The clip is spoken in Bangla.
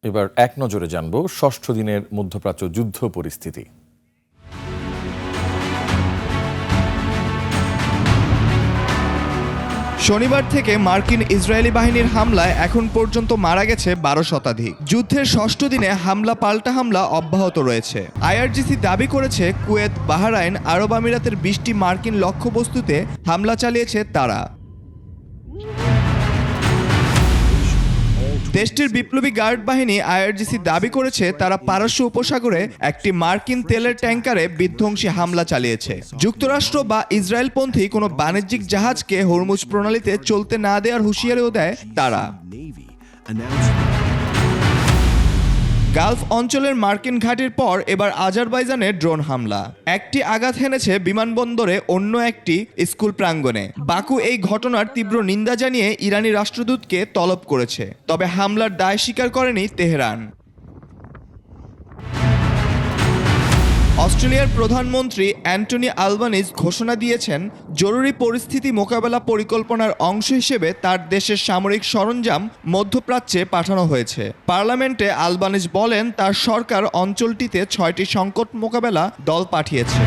এবার এক নজরে জানব ষষ্ঠ দিনের মধ্যপ্রাচ্য যুদ্ধ পরিস্থিতি। শনিবার থেকে মার্কিন ইসরায়েলি বাহিনীর হামলায় এখন পর্যন্ত মারা গেছে ১২ শতাধিক। যুদ্ধের ষষ্ঠ দিনে হামলা পাল্টা হামলা অব্যাহত রয়েছে। আইআরজিসি দাবি করেছে কুয়েত, বাহরাইন, আরব আমিরাতের ২০টি মার্কিন লক্ষ্যবস্তুতে হামলা চালিয়েছে তারা। দেশটির বিপ্লবী গার্ড বাহিনী আইআরজিসি দাবি করেছে তারা পারস্য উপসাগরে একটি মার্কিন তেলের ট্যাঙ্কারে বিধ্বংসী হামলা চালিয়েছে। যুক্তরাষ্ট্র বা ইসরায়েলপন্থী কোনো বাণিজ্যিক জাহাজকে হরমুজ প্রণালীতে চলতে না দেওয়ার হুঁশিয়ারিও দেয় তারা। গালফ অঞ্চলের মার্কিন ঘাঁটির পর এবার আজারবাইজানে ড্রোন হামলা। একটি আঘাত হেনেছে বিমানবন্দরে, অন্য একটি স্কুল প্রাঙ্গণে। বাকু এই ঘটনার তীব্র নিন্দা জানিয়ে ইরানি রাষ্ট্রদূতকে তলব করেছে, তবে হামলার দায় স্বীকার করেনি তেহরান। অস্ট্রেলিয়ার প্রধানমন্ত্রী অ্যান্টনি আলবানিজ ঘোষণা দিয়েছেন জরুরি পরিস্থিতি মোকাবেলা পরিকল্পনার অংশ হিসেবে তার দেশের সামরিক সরঞ্জাম মধ্যপ্রাচ্যে পাঠানো হয়েছে। পার্লামেন্টে আলবানিজ বলেন তার সরকার অঞ্চলটিতে ৬টি সংকট মোকাবেলা দল পাঠিয়েছে।